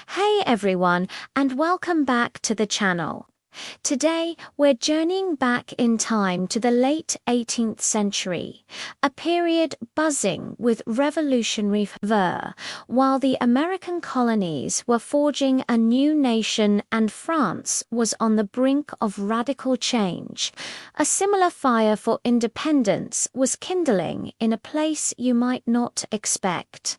Hey everyone, and welcome back to the channel. Today, we're journeying back in time to the late 18th century, a period buzzing with revolutionary fervor, while the American colonies were forging a new nation and France was on the brink of radical change. A similar fire for independence was kindling in a place you might not expect.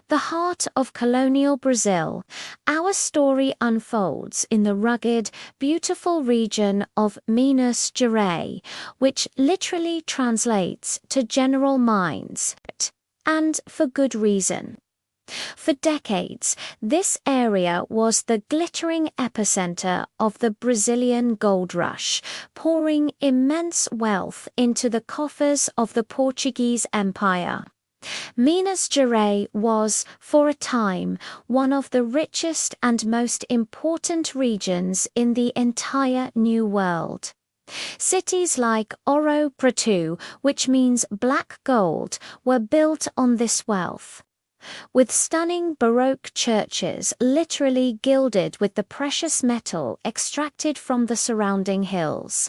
The heart of colonial Brazil, our story unfolds in the rugged, beautiful region of Minas Gerais, which literally translates to general mines, and for good reason. For decades, this area was the glittering epicenter of the Brazilian gold rush, pouring immense wealth into the coffers of the Portuguese Empire. Minas Gerais was, for a time, one of the richest and most important regions in the entire New World. Cities like Ouro Preto, which means black gold, were built on this wealth. With stunning Baroque churches literally gilded with the precious metal extracted from the surrounding hills.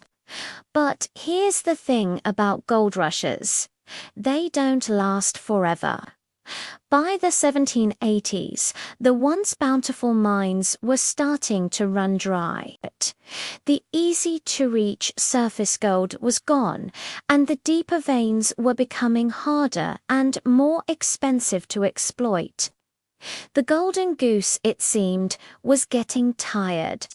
But here's the thing about gold rushes. They don't last forever. By the 1780s, the once bountiful mines were starting to run dry. The easy-to-reach surface gold was gone, and the deeper veins were becoming harder and more expensive to exploit. The golden goose, it seemed, was getting tired.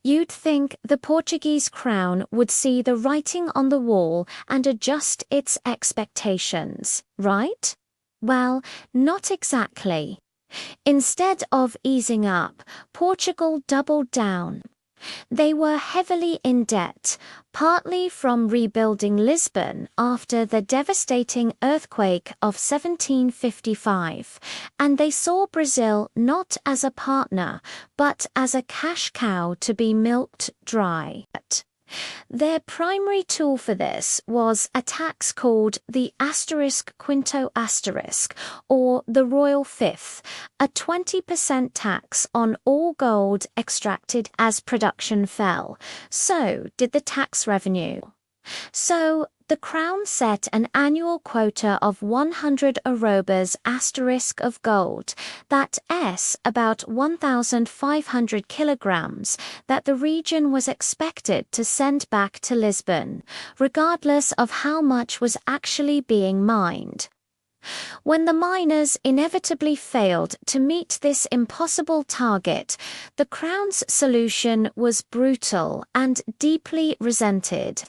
You'd think the Portuguese crown would see the writing on the wall and adjust its expectations, right? Well, not exactly. Instead of easing up, Portugal doubled down. They were heavily in debt, partly from rebuilding Lisbon after the devastating earthquake of 1755, and they saw Brazil not as a partner, but as a cash cow to be milked dry. Their primary tool for this was a tax called the *quinto*, or the Royal Fifth, a 20% tax on all gold extracted as production fell. So did the tax revenue. So the Crown set an annual quota of 100 arrobas of gold, that's about 1,500 kilograms, that the region was expected to send back to Lisbon, regardless of how much was actually being mined. When the miners inevitably failed to meet this impossible target, the Crown's solution was brutal and deeply resented.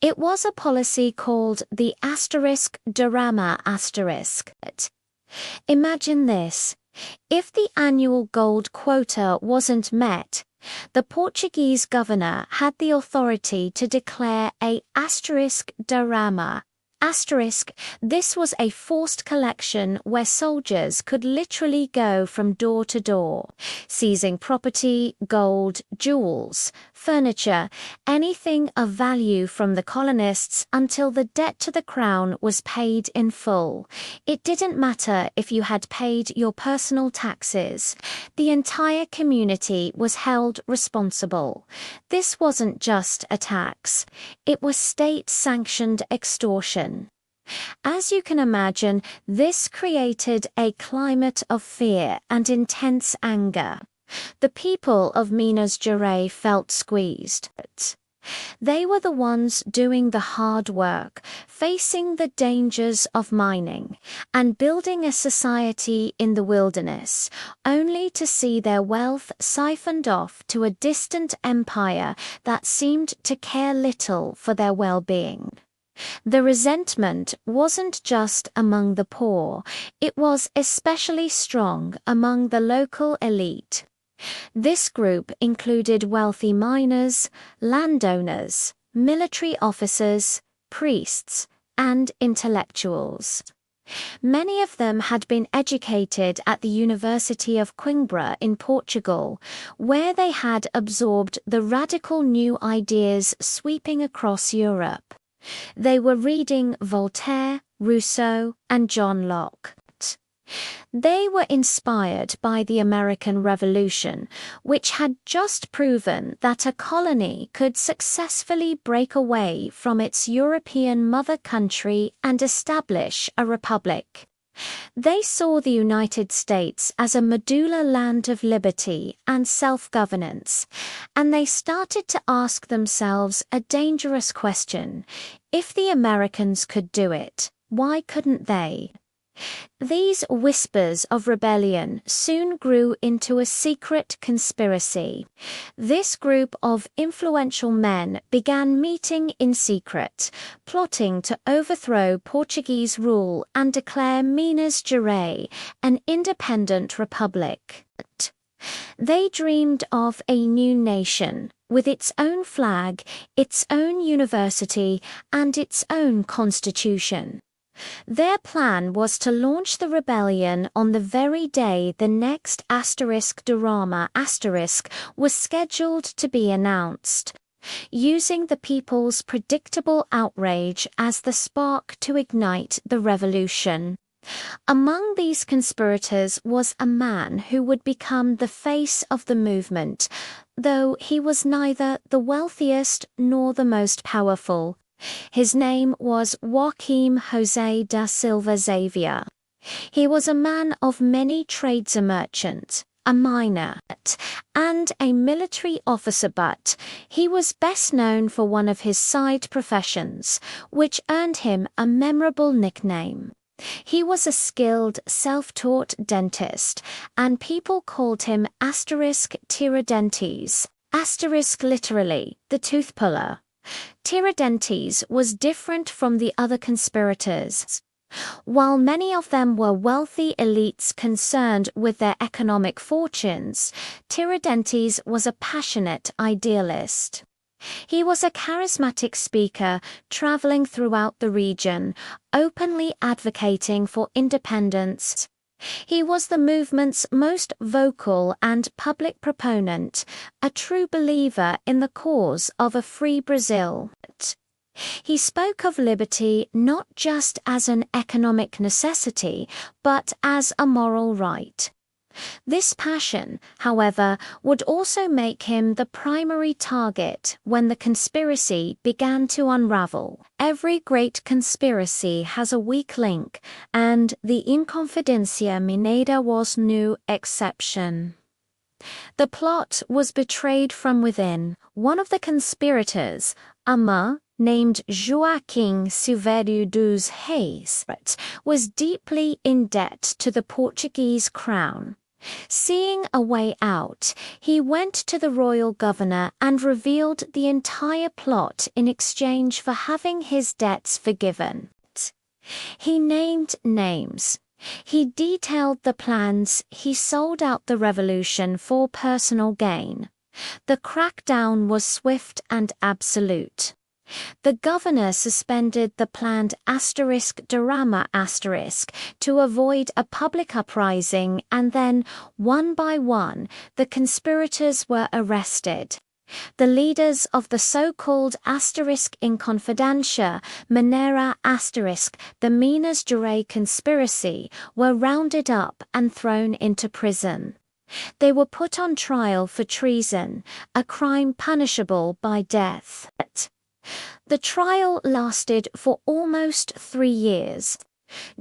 It was a policy called the *Dorama*. Imagine this. If the annual gold quota wasn't met, the Portuguese governor had the authority to declare a *Dorama*. This was a forced collection where soldiers could literally go from door to door, seizing property, gold, jewels, furniture, anything of value from the colonists until the debt to the crown was paid in full. It didn't matter if you had paid your personal taxes. The entire community was held responsible. This wasn't just a tax. It was state-sanctioned extortion. As you can imagine, this created a climate of fear and intense anger. The people of Minas Gerais felt squeezed. They were the ones doing the hard work, facing the dangers of mining, and building a society in the wilderness, only to see their wealth siphoned off to a distant empire that seemed to care little for their well-being. The resentment wasn't just among the poor, it was especially strong among the local elite. This group included wealthy miners, landowners, military officers, priests, and intellectuals. Many of them had been educated at the University of Coimbra in Portugal, where they had absorbed the radical new ideas sweeping across Europe. They were reading Voltaire, Rousseau, and John Locke. They were inspired by the American Revolution, which had just proven that a colony could successfully break away from its European mother country and establish a republic. They saw the United States as a medulla land of liberty and self-governance, and they started to ask themselves a dangerous question: if the Americans could do it, why couldn't they? These whispers of rebellion soon grew into a secret conspiracy. This group of influential men began meeting in secret, plotting to overthrow Portuguese rule and declare Minas Gerais an independent republic. They dreamed of a new nation, with its own flag, its own university, and its own constitution. Their plan was to launch the rebellion on the very day the next drama was scheduled to be announced, using the people's predictable outrage as the spark to ignite the revolution. Among these conspirators was a man who would become the face of the movement, though he was neither the wealthiest nor the most powerful. His name was Joaquim José da Silva Xavier. He was a man of many trades, a merchant, a miner, and a military officer, but he was best known for one of his side professions, which earned him a memorable nickname. He was a skilled, self-taught dentist, and people called him Tiradentes, literally, the tooth puller. Tiradentes was different from the other conspirators. While many of them were wealthy elites concerned with their economic fortunes, Tiradentes was a passionate idealist. He was a charismatic speaker traveling throughout the region, openly advocating for independence. He was the movement's most vocal and public proponent, a true believer in the cause of a free Brazil. He spoke of liberty not just as an economic necessity, but as a moral right. This passion, however, would also make him the primary target when the conspiracy began to unravel. Every great conspiracy has a weak link, and the Inconfidência Mineira was no exception. The plot was betrayed from within. One of the conspirators, a man named Joaquim Silva dos Reis, was deeply in debt to the Portuguese crown. Seeing a way out, he went to the royal governor and revealed the entire plot in exchange for having his debts forgiven. He named names. He detailed the plans. He sold out the revolution for personal gain. The crackdown was swift and absolute. The governor suspended the planned drama to avoid a public uprising, and then, one by one, the conspirators were arrested. The leaders of the so-called Inconfidência Mineira the Minas Gerais conspiracy were rounded up and thrown into prison. They were put on trial for treason, a crime punishable by death. The trial lasted for almost 3 years.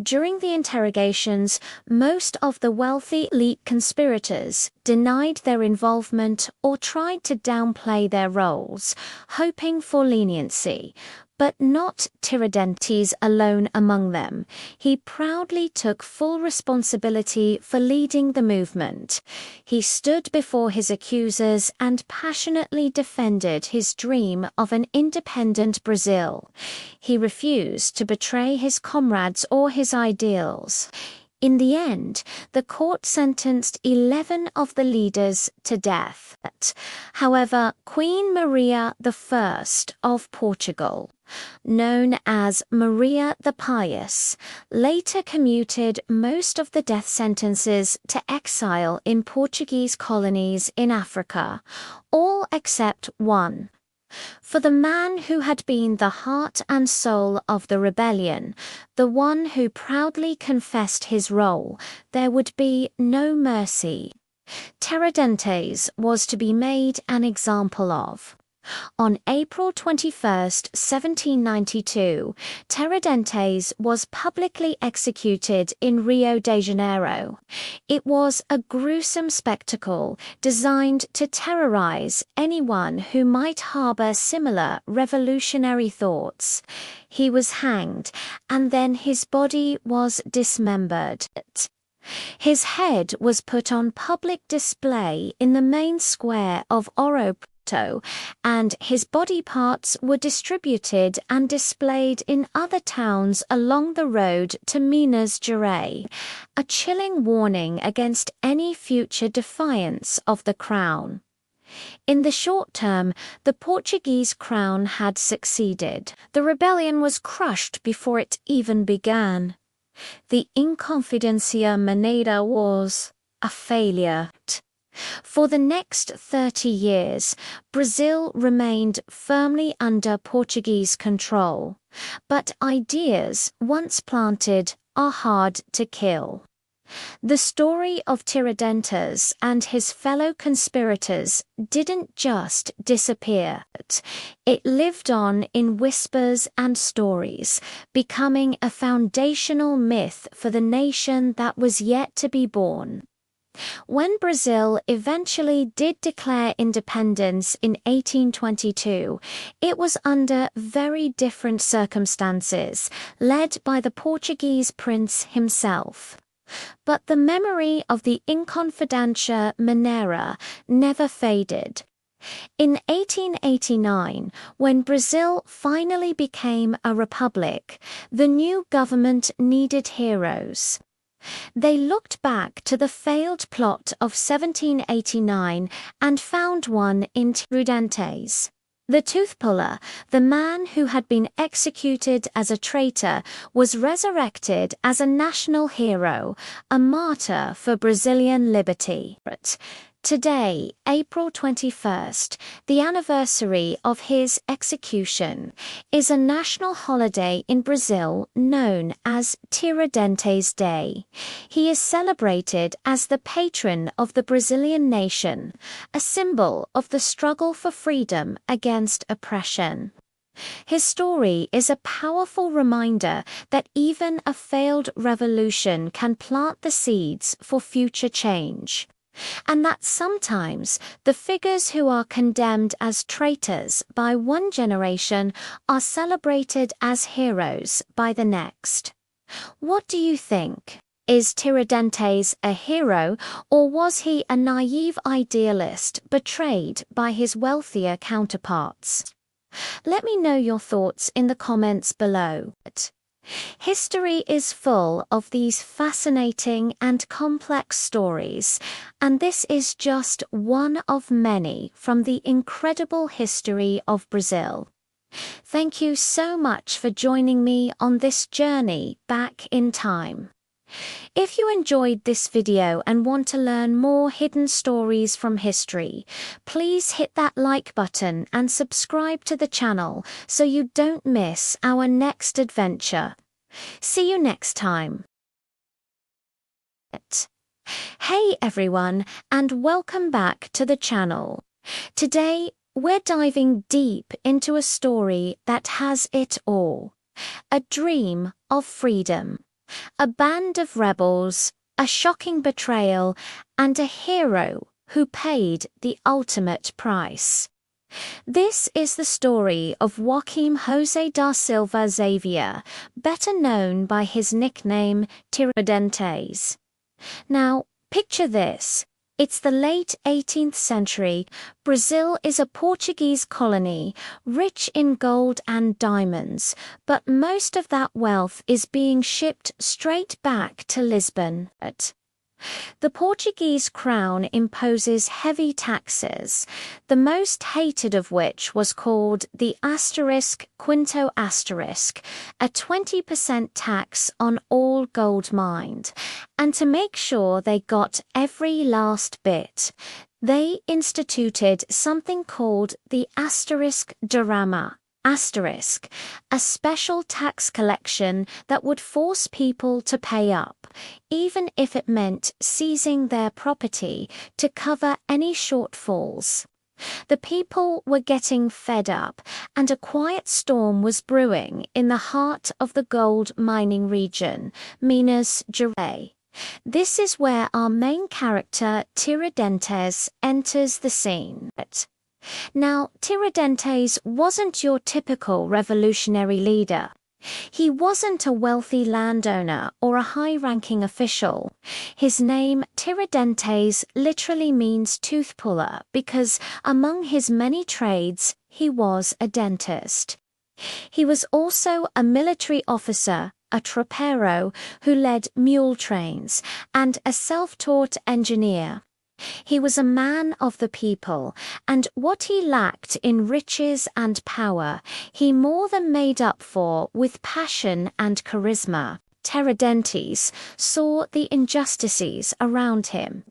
During the interrogations, most of the wealthy elite conspirators denied their involvement or tried to downplay their roles, hoping for leniency. But not Tiradentes alone among them. He proudly took full responsibility for leading the movement. He stood before his accusers and passionately defended his dream of an independent Brazil. He refused to betray his comrades or his ideals. In the end, the court sentenced 11 of the leaders to death. However, Queen Maria I of Portugal, known as Maria the Pious, later commuted most of the death sentences to exile in Portuguese colonies in Africa, all except one. For the man who had been the heart and soul of the rebellion, the one who proudly confessed his role, there would be no mercy. Tiradentes was to be made an example of. On April 21, 1792, Tiradentes was publicly executed in Rio de Janeiro. It was a gruesome spectacle designed to terrorize anyone who might harbor similar revolutionary thoughts. He was hanged, and then his body was dismembered. His head was put on public display in the main square of Ouro Preto, and his body parts were distributed and displayed in other towns along the road to Minas Gerais, a chilling warning against any future defiance of the crown. In the short term, the Portuguese crown had succeeded. The rebellion was crushed before it even began. The Inconfidência Mineira was a failure. For the next 30 years, Brazil remained firmly under Portuguese control, but ideas, once planted, are hard to kill. The story of Tiradentes and his fellow conspirators didn't just disappear. It lived on in whispers and stories, becoming a foundational myth for the nation that was yet to be born. When Brazil eventually did declare independence in 1822, it was under very different circumstances, led by the Portuguese prince himself. But the memory of the Inconfidência Mineira never faded. In 1889, when Brazil finally became a republic, the new government needed heroes. They looked back to the failed plot of 1789 and found one in Tiradentes. The tooth-puller, the man who had been executed as a traitor, was resurrected as a national hero, a martyr for Brazilian liberty. Today, April 21st, the anniversary of his execution, is a national holiday in Brazil known as Tiradentes Day. He is celebrated as the patron of the Brazilian nation, a symbol of the struggle for freedom against oppression. His story is a powerful reminder that even a failed revolution can plant the seeds for future change, and that sometimes the figures who are condemned as traitors by one generation are celebrated as heroes by the next. What do you think? Is Tiradentes a hero, or was he a naive idealist betrayed by his wealthier counterparts? Let me know your thoughts in the comments below. History is full of these fascinating and complex stories, and this is just one of many from the incredible history of Brazil. Thank you so much for joining me on this journey back in time. If you enjoyed this video and want to learn more hidden stories from history, please hit that like button and subscribe to the channel so you don't miss our next adventure. See you next time. Hey everyone, and welcome back to the channel. Today, we're diving deep into a story that has it all. A dream of freedom. A band of rebels, a shocking betrayal, and a hero who paid the ultimate price. This is the story of Joaquim José da Silva Xavier, better known by his nickname Tiradentes. Now, picture this. It's the late 18th century. Brazil is a Portuguese colony, rich in gold and diamonds, but most of that wealth is being shipped straight back to Lisbon. The Portuguese crown imposes heavy taxes, the most hated of which was called the *quinto*, a 20% tax on all gold mined. And to make sure they got every last bit, They instituted something called the asterisk dirama, asterisk, a special tax collection that would force people to pay up, even if it meant seizing their property to cover any shortfalls. The people were getting fed up, and a quiet storm was brewing in the heart of the gold mining region, Minas Gerais. This is where our main character, Tiradentes, enters the scene. Now, Tiradentes wasn't your typical revolutionary leader. He wasn't a wealthy landowner or a high-ranking official. His name, Tiradentes, literally means tooth puller because, among his many trades, he was a dentist. He was also a military officer, a tropero, who led mule trains, and a self-taught engineer. He was a man of the people, and what he lacked in riches and power, he more than made up for with passion and charisma. Tiradentes saw the injustices around him.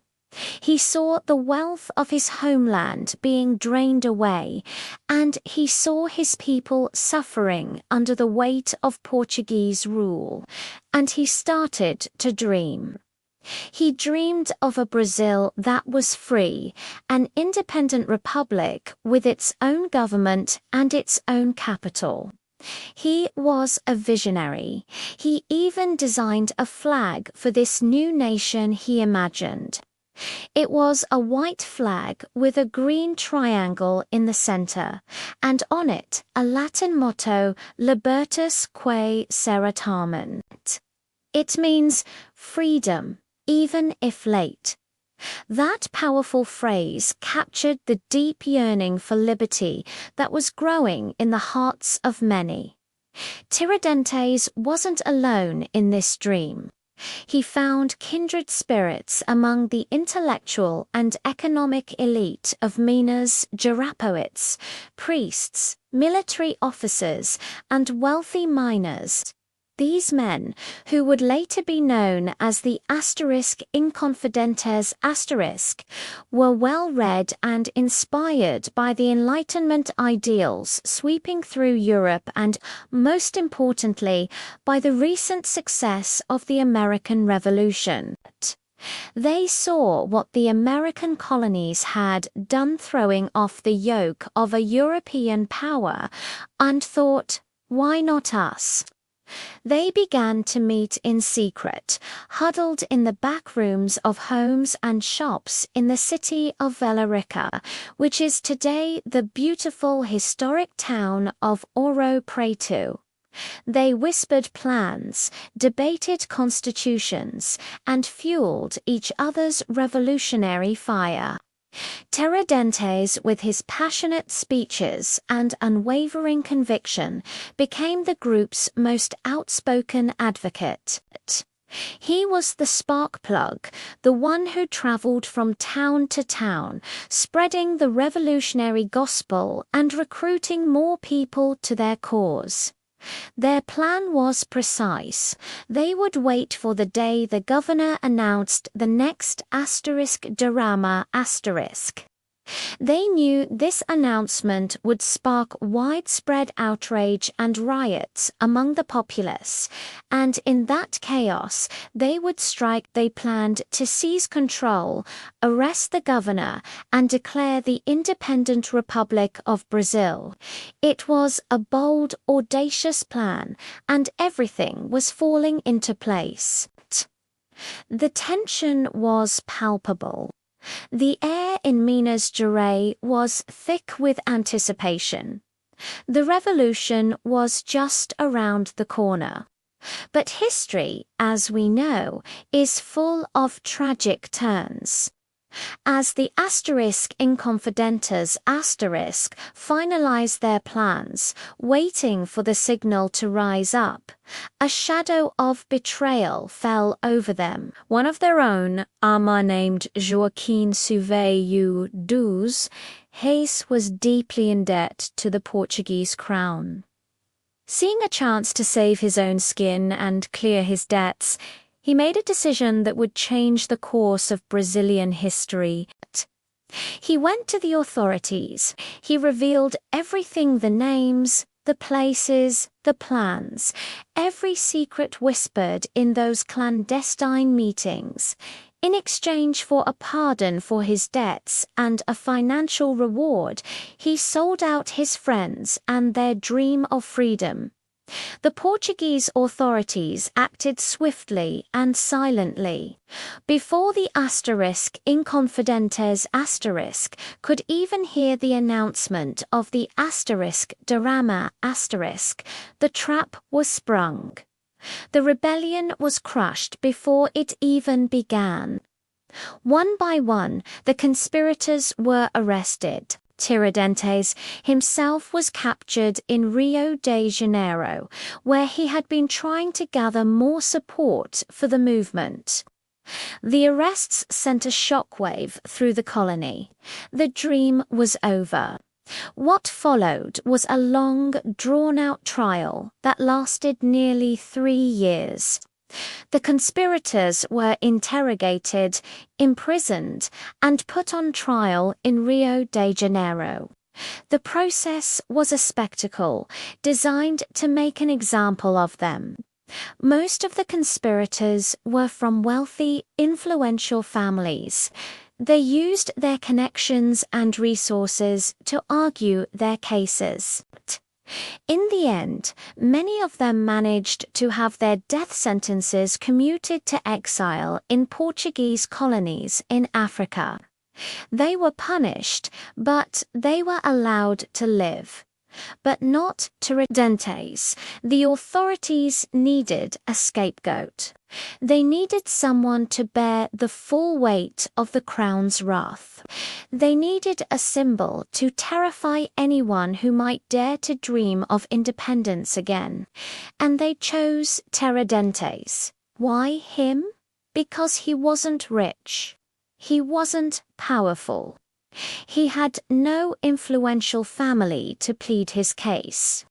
He saw the wealth of his homeland being drained away, and he saw his people suffering under the weight of Portuguese rule, and he started to dream. He dreamed of a Brazil that was free, an independent republic with its own government and its own capital. He was a visionary. He even designed a flag for this new nation he imagined. It was a white flag with a green triangle in the center, and on it a Latin motto, Libertas quae serat tamen. It means freedom, even if late. That powerful phrase captured the deep yearning for liberty that was growing in the hearts of many. Tiradentes wasn't alone in this dream. He found kindred spirits among the intellectual and economic elite of Minas Gerais, priests, military officers, and wealthy miners. These men, who would later be known as the asterisk Inconfidência asterisk, were well-read and inspired by the Enlightenment ideals sweeping through Europe and, most importantly, by the recent success of the American Revolution. They saw what the American colonies had done, throwing off the yoke of a European power, and thought, why not us? They began to meet in secret, huddled in the back rooms of homes and shops in the city of Velarica, which is today the beautiful historic town of Ouro Preto. They whispered plans, debated constitutions, and fueled each other's revolutionary fire. Tiradentes, with his passionate speeches and unwavering conviction, became the group's most outspoken advocate. He was the spark plug, the one who traveled from town to town, spreading the revolutionary gospel and recruiting more people to their cause. Their plan was precise. They would wait for the day the governor announced the next asterisk dirama asterisk. They knew this announcement would spark widespread outrage and riots among the populace, and in that chaos they would strike. They planned to seize control, arrest the governor, and declare the independent Republic of Brazil. It was a bold, audacious plan, and everything was falling into place. The tension was palpable. The air in Minas Gerais was thick with anticipation. The revolution was just around the corner. But history, as we know, is full of tragic turns. As the asterisk Inconfidentes asterisk finalized their plans, waiting for the signal to rise up, a shadow of betrayal fell over them. One of their own, Ama named Joaquim Silva dos Reis, was deeply in debt to the Portuguese crown. Seeing a chance to save his own skin and clear his debts, he made a decision that would change the course of Brazilian history. He went to the authorities. He revealed everything: the names, the places, the plans, every secret whispered in those clandestine meetings. In exchange for a pardon for his debts and a financial reward, he sold out his friends and their dream of freedom. The Portuguese authorities acted swiftly and silently. Before the Inconfidência could even hear the announcement of the drama, the trap was sprung. The rebellion was crushed before it even began. One by one, the conspirators were arrested. Tiradentes himself was captured in Rio de Janeiro, where he had been trying to gather more support for the movement. The arrests sent a shockwave through the colony. The dream was over. What followed was a long, drawn-out trial that lasted nearly 3 years. The conspirators were interrogated, imprisoned, and put on trial in Rio de Janeiro. The process was a spectacle designed to make an example of them. Most of the conspirators were from wealthy, influential families. They used their connections and resources to argue their cases. In the end, many of them managed to have their death sentences commuted to exile in Portuguese colonies in Africa. They were punished, but they were allowed to live. But not Tiradentes. The authorities needed a scapegoat. They needed someone to bear the full weight of the crown's wrath. They needed a symbol to terrify anyone who might dare to dream of independence again. And they chose Tiradentes. Why him? Because he wasn't rich. He wasn't powerful. He had no influential family to plead his case.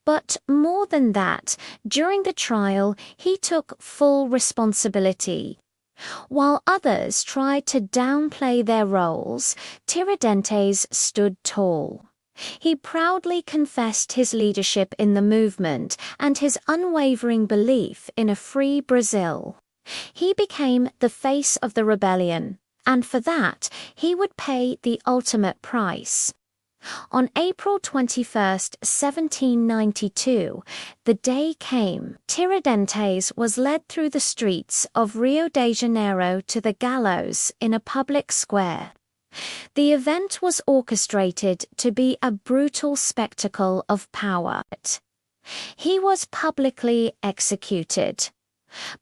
But more than that, during the trial, he took full responsibility. While others tried to downplay their roles, Tiradentes stood tall. He proudly confessed his leadership in the movement and his unwavering belief in a free Brazil. He became the face of the rebellion, and for that, he would pay the ultimate price. On April 21, 1792, the day came. Tiradentes was led through the streets of Rio de Janeiro to the gallows in a public square. The event was orchestrated to be a brutal spectacle of power. He was publicly executed.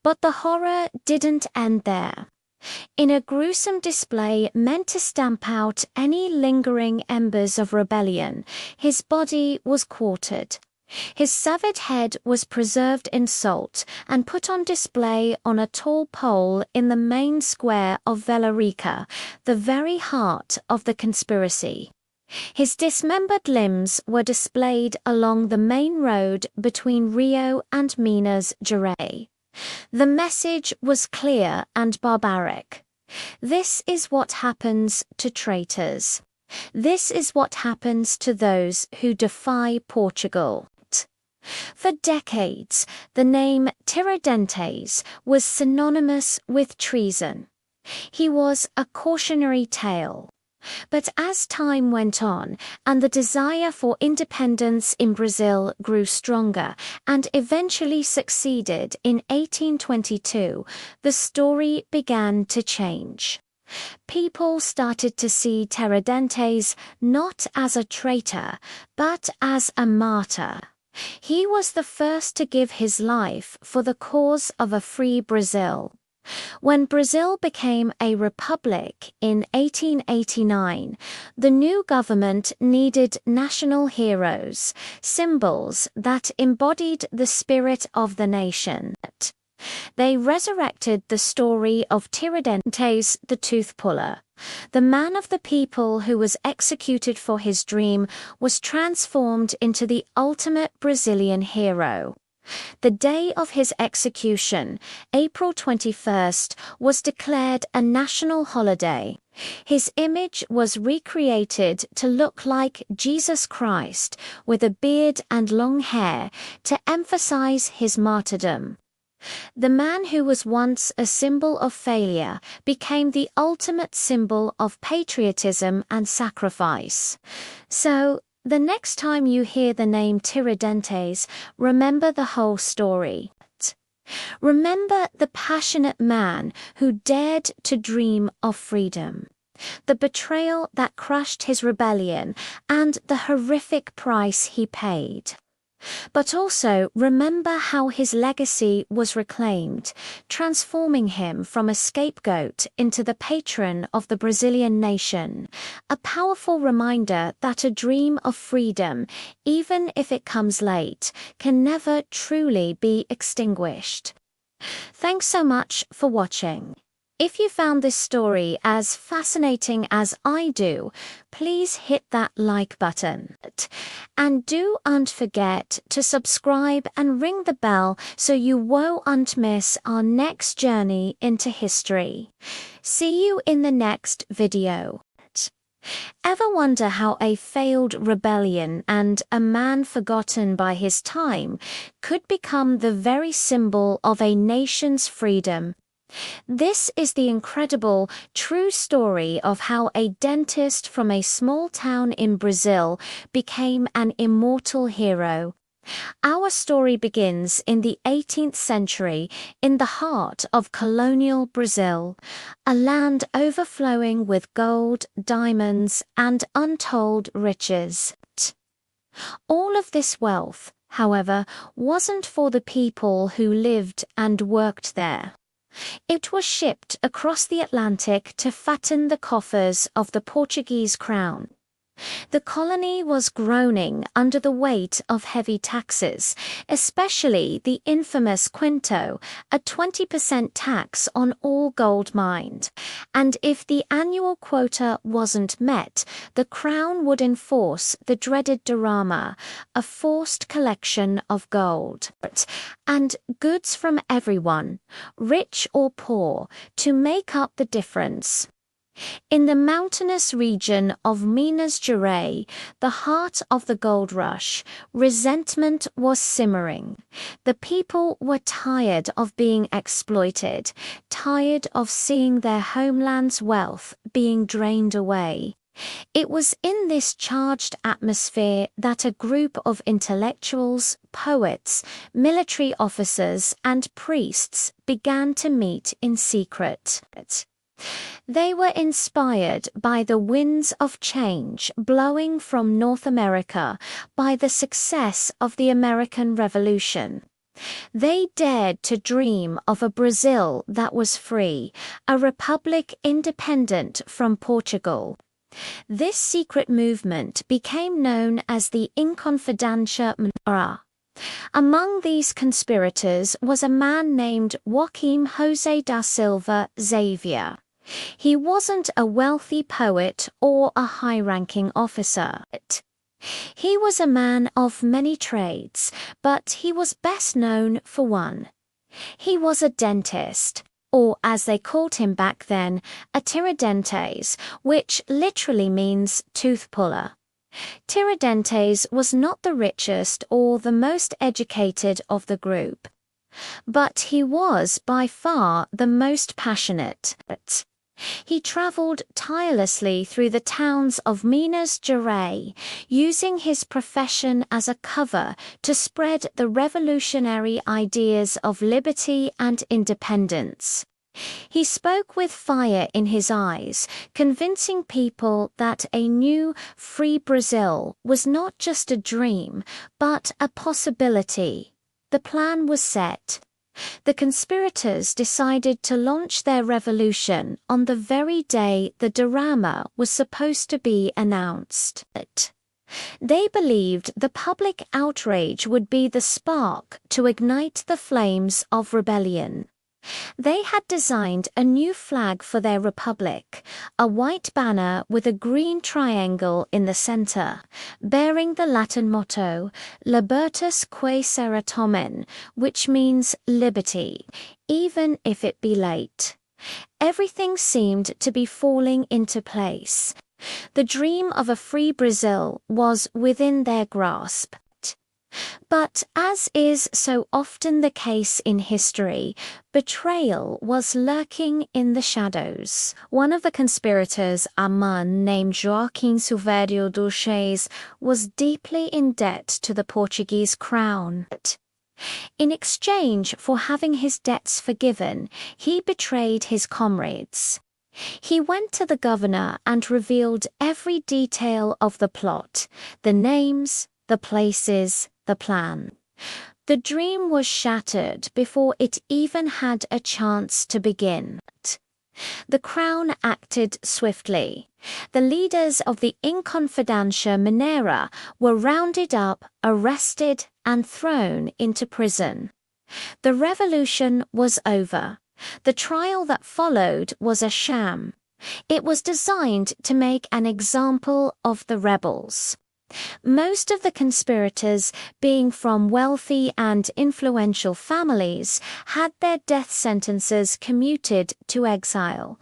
But the horror didn't end there. In a gruesome display meant to stamp out any lingering embers of rebellion, his body was quartered. His severed head was preserved in salt and put on display on a tall pole in the main square of Vila Rica, the very heart of the conspiracy. His dismembered limbs were displayed along the main road between Rio and Minas Gerais. The message was clear and barbaric. This is what happens to traitors. This is what happens to those who defy Portugal. For decades, the name Tiradentes was synonymous with treason. He was a cautionary tale. But as time went on, and the desire for independence in Brazil grew stronger and eventually succeeded in 1822, the story began to change. People started to see Tiradentes not as a traitor, but as a martyr. He was the first to give his life for the cause of a free Brazil. When Brazil became a republic in 1889, the new government needed national heroes, symbols that embodied the spirit of the nation. They resurrected the story of Tiradentes the Tooth Puller. The man of the people who was executed for his dream was transformed into the ultimate Brazilian hero. The day of his execution, April 21st, was declared a national holiday. His image was recreated to look like Jesus Christ with a beard and long hair to emphasize his martyrdom. The man who was once a symbol of failure became the ultimate symbol of patriotism and sacrifice. So, the next time you hear the name Tiradentes, remember the whole story. Remember the passionate man who dared to dream of freedom, the betrayal that crushed his rebellion, and the horrific price he paid. But also remember how his legacy was reclaimed, transforming him from a scapegoat into the patron of the Brazilian nation, a powerful reminder that a dream of freedom, even if it comes late, can never truly be extinguished. Thanks so much for watching. If you found this story as fascinating as I do, please hit that like button. And don't forget to subscribe and ring the bell so you won't miss our next journey into history. See you in the next video. Ever wonder how a failed rebellion and a man forgotten by his time could become the very symbol of a nation's freedom? This is the incredible, true story of how a dentist from a small town in Brazil became an immortal hero. Our story begins in the 18th century in the heart of colonial Brazil, a land overflowing with gold, diamonds, and untold riches. All of this wealth, however, wasn't for the people who lived and worked there. It was shipped across the Atlantic to fatten the coffers of the Portuguese crown. The colony was groaning under the weight of heavy taxes, especially the infamous quinto, a 20% tax on all gold mined. And if the annual quota wasn't met, the crown would enforce the dreaded dirama, a forced collection of gold and goods from everyone, rich or poor, to make up the difference. In the mountainous region of Minas Gerais, the heart of the gold rush, resentment was simmering. The people were tired of being exploited, tired of seeing their homeland's wealth being drained away. It was in this charged atmosphere that a group of intellectuals, poets, military officers, and priests began to meet in secret. They were inspired by the winds of change blowing from North America, by the success of the American Revolution. They dared to dream of a Brazil that was free, a republic independent from Portugal. This secret movement became known as the Inconfidência Mineira. Among these conspirators was a man named Joaquim José da Silva Xavier. He wasn't a wealthy poet or a high-ranking officer. He was a man of many trades, but he was best known for one. He was a dentist, or as they called him back then, a Tiradentes, which literally means tooth puller. Tiradentes was not the richest or the most educated of the group, but he was by far the most passionate. He traveled tirelessly through the towns of Minas Gerais, using his profession as a cover to spread the revolutionary ideas of liberty and independence. He spoke with fire in his eyes, convincing people that a new, free Brazil was not just a dream, but a possibility. The plan was set. The conspirators decided to launch their revolution on the very day the dirama was supposed to be announced. They believed the public outrage would be the spark to ignite the flames of rebellion. They had designed a new flag for their republic, a white banner with a green triangle in the center, bearing the Latin motto, Libertas quae sera tamen, which means liberty, even if it be late. Everything seemed to be falling into place. The dream of a free Brazil was within their grasp. But as is so often the case in history, betrayal was lurking in the shadows. One of the conspirators, a man named Joaquim Silva was deeply in debt to the Portuguese crown. In exchange for having his debts forgiven, he betrayed his comrades. He went to the governor and revealed every detail of the plot, the names, the places, the plan. The dream was shattered before it even had a chance to begin. The crown acted swiftly. The leaders of the Inconfidência Mineira were rounded up, arrested, and thrown into prison. The revolution was over. The trial that followed was a sham. It was designed to make an example of the rebels. Most of the conspirators, being from wealthy and influential families, had their death sentences commuted to exile.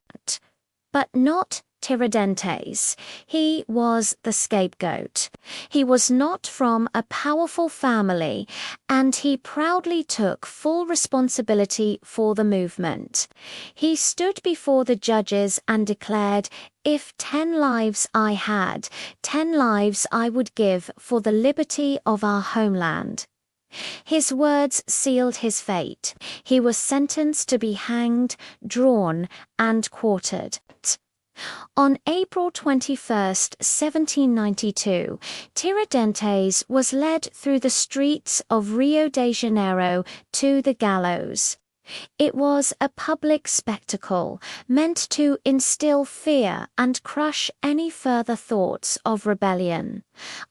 But not Tiradentes. He was the scapegoat. He was not from a powerful family, and he proudly took full responsibility for the movement. He stood before the judges and declared, "If 10 lives I had, 10 lives I would give for the liberty of our homeland." His words sealed his fate. He was sentenced to be hanged, drawn, and quartered. On April 21, 1792, Tiradentes was led through the streets of Rio de Janeiro to the gallows. It was a public spectacle meant to instill fear and crush any further thoughts of rebellion.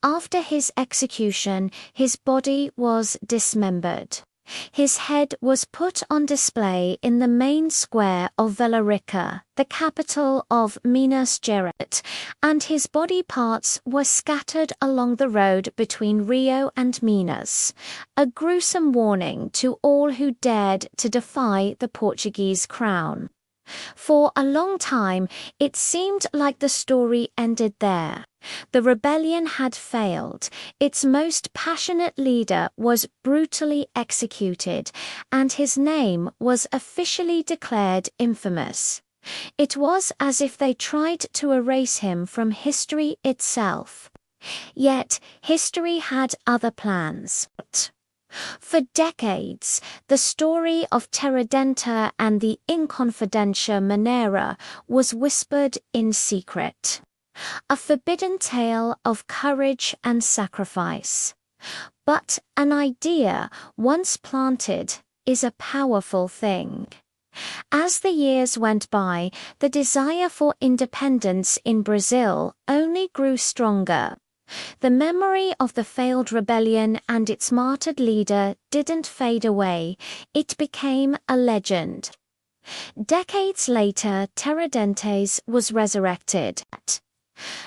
After his execution, his body was dismembered. His head was put on display in the main square of Vila Rica, the capital of Minas Gerais, and his body parts were scattered along the road between Rio and Minas, a gruesome warning to all who dared to defy the Portuguese crown. For a long time, it seemed like the story ended there. The rebellion had failed, its most passionate leader was brutally executed, and his name was officially declared infamous. It was as if they tried to erase him from history itself. Yet, history had other plans. For decades, the story of Tiradentes and the Inconfidência Mineira was whispered in secret. A forbidden tale of courage and sacrifice. But an idea, once planted, is a powerful thing. As the years went by, the desire for independence in Brazil only grew stronger. The memory of the failed rebellion and its martyred leader didn't fade away, it became a legend. Decades later, Tiradentes was resurrected.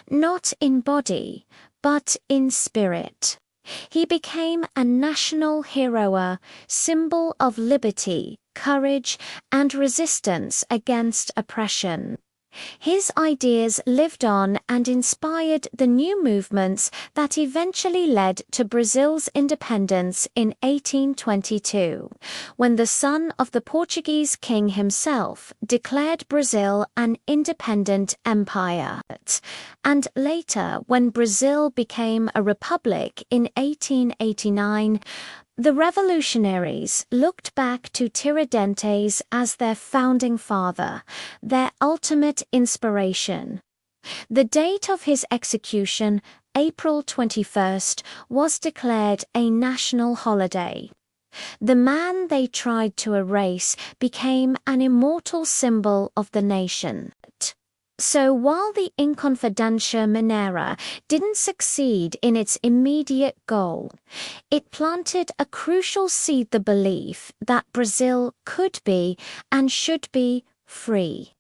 Not in body, but in spirit. He became a national hero, symbol of liberty, courage, and resistance against oppression. His ideas lived on and inspired the new movements that eventually led to Brazil's independence in 1822, when the son of the Portuguese king himself declared Brazil an independent empire, and later when Brazil became a republic in 1889. The revolutionaries looked back to Tiradentes as their founding father, their ultimate inspiration. The date of his execution, April 21st, was declared a national holiday. The man they tried to erase became an immortal symbol of the nation. So while the Inconfidência Mineira didn't succeed in its immediate goal, it planted a crucial seed, the belief that Brazil could be and should be free.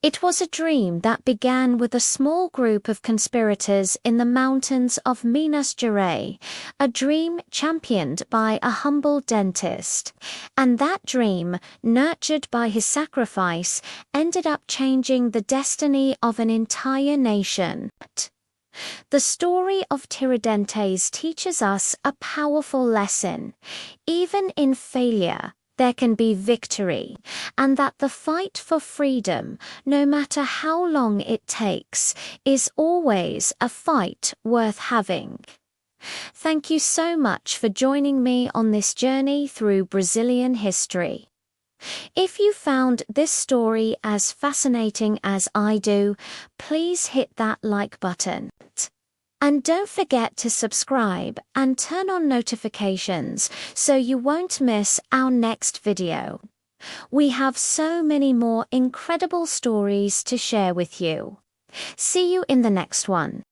It was a dream that began with a small group of conspirators in the mountains of Minas Gerais, a dream championed by a humble dentist. And that dream, nurtured by his sacrifice, ended up changing the destiny of an entire nation. The story of Tiradentes teaches us a powerful lesson. Even in failure, there can be victory, and that the fight for freedom, no matter how long it takes, is always a fight worth having. Thank you so much for joining me on this journey through Brazilian history. If you found this story as fascinating as I do, please hit that like button. And don't forget to subscribe and turn on notifications so you won't miss our next video. We have so many more incredible stories to share with you. See you in the next one.